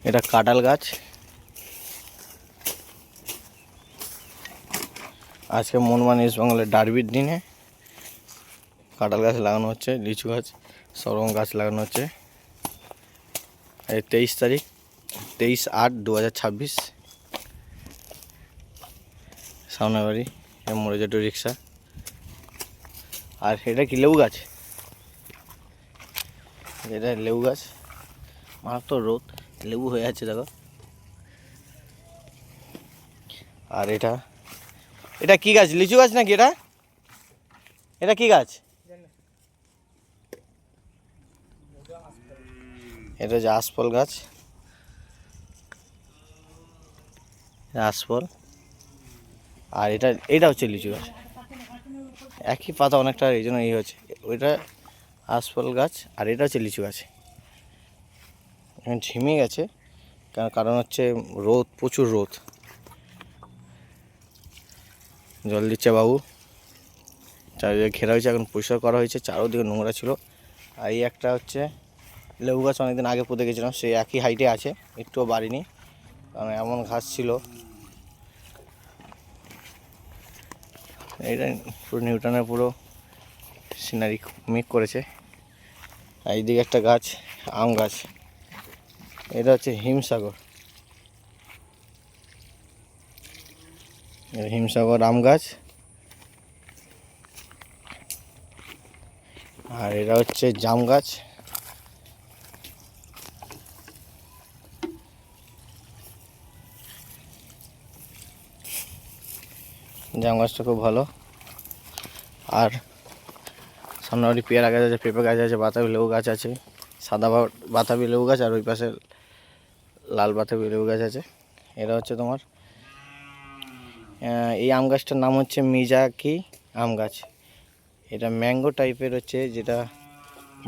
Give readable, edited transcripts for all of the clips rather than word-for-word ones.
এটা কাঁঠাল গাছ। আজকে মনমান ইস্ট বেঙ্গলের ডার্বির দিনে কাঁঠাল গাছ লাগানো হচ্ছে, লিচু গাছ, সব রকম গাছ লাগানো হচ্ছে। এই 23 তারিখ, 23/8/2026। সামনে বাড়ি মোড়ে যেটো রিক্সা। আর এটা কি লেবু গাছ? এটা লেবু গাছ। মারাত্মক রোদ, লেবু হয়ে যাচ্ছে দেখো। আর এটা এটা কি গাছ? লিচু গাছ নাকি এটা? এটা কি গাছ? এটা যে আশফল গাছ, আশফল। আর এটা হচ্ছে লিচু গাছ, একই পাতা অনেকটা, এই জন্য এই হচ্ছে। ওইটা আশফল গাছ আর এটা হচ্ছে লিচু গাছ। এখন ঝিমিয়ে গেছে, কারণ হচ্ছে রোদ, প্রচুর রোদ। জল দিচ্ছে বাবু। চারিদিকে ঘেরা হয়েছে, এখন পরিষ্কার করা হয়েছে, চারোদিকে নোংরা ছিল। আর এই একটা হচ্ছে লেবু গাছ, অনেকদিন আগে পুঁতে গেছিলাম, সেই একই হাইটে আছে, একটুও বাড়িনি, কারণ এমন ঘাস ছিল। এটা পুরো নিউটনের পুরো সিনারি মেক করেছে। আর এইদিকে একটা গাছ, আম গাছ, এটা হচ্ছে হিমসাগর। হিমসাগর আম গাছ। আর এটা হচ্ছে জাম গাছ। জাম গাছটা খুব ভালো। আর সামনে বাড়ি পেয়ারা গাছ আছে, পেঁপে গাছ আছে, বাতাবি লেবু গাছ আছে, সাদা বাতাবি লেবু গাছ, আর ওই পাশে লাল বাতাবি লেবু গাছ আছে। এটা হচ্ছে তোমার এই আম গাছটার নাম হচ্ছে মিজাকি আম গাছ। এটা ম্যাঙ্গো টাইপের হচ্ছে, যেটা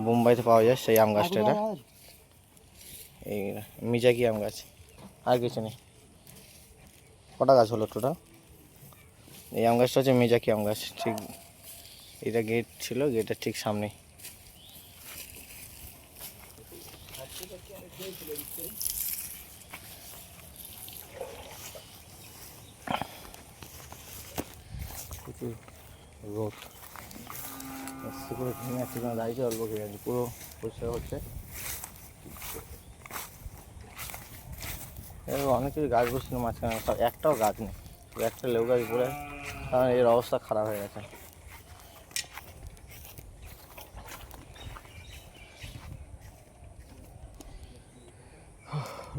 বোম্বাইতে পাওয়া যায়, সেই আম গাছটা এটা। এই মিজাকি আম গাছ, আর কিছু নেই। কটা গাছ হলো টোটাল? এই আম গাছটা হচ্ছে মিজাকি আম গাছ। ঠিক এটা গেট ছিল, গেটের ঠিক সামনে। প্রচুর রোদ, পুরো ঘেমে যাচ্ছে, দাঁড়িয়েছে অল্প ঘেমে যাচ্ছে, পুরো পরিষ্কার হচ্ছে। অনেক কিছু গাছ বসছিল মাঝখানে, সব একটাও গাছ নেই, একটা লেবু গাছ পড়ে, কারণ এর অবস্থা খারাপ হয়ে গেছে।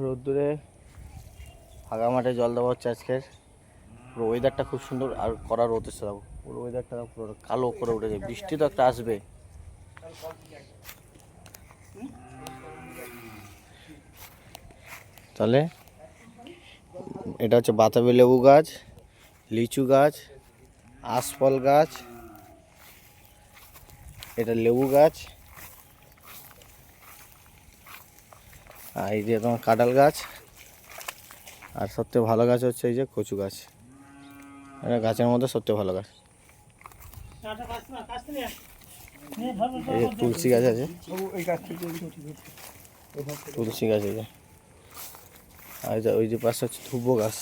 রোদ্দুরে ফাঁকা মাঠে জল দেওয়া হচ্ছে আজকের। পুরো ওয়েদারটা খুব সুন্দর, আর কড়া রোদ এসে যাবো, পুরো ওয়েদারটা পুরো কালো করে উঠেছে। বৃষ্টি তো একটা আসবে। তাহলে এটা হচ্ছে বাতাবি লেবু গাছ, লিচু গাছ, আশফল গাছ, এটা লেবু গাছ, আর এই যে তোমার কাঁঠাল গাছ। আর সবথেকে ভালো গাছ হচ্ছে এই যে কচু গাছ। এটা গাছের মধ্যে সবথেকে ভালো গাছ। এই যে তুলসী গাছ আছে, তুলসী গাছ এই যে। আর ওই যে পাশে হচ্ছে ধুবো গাছ।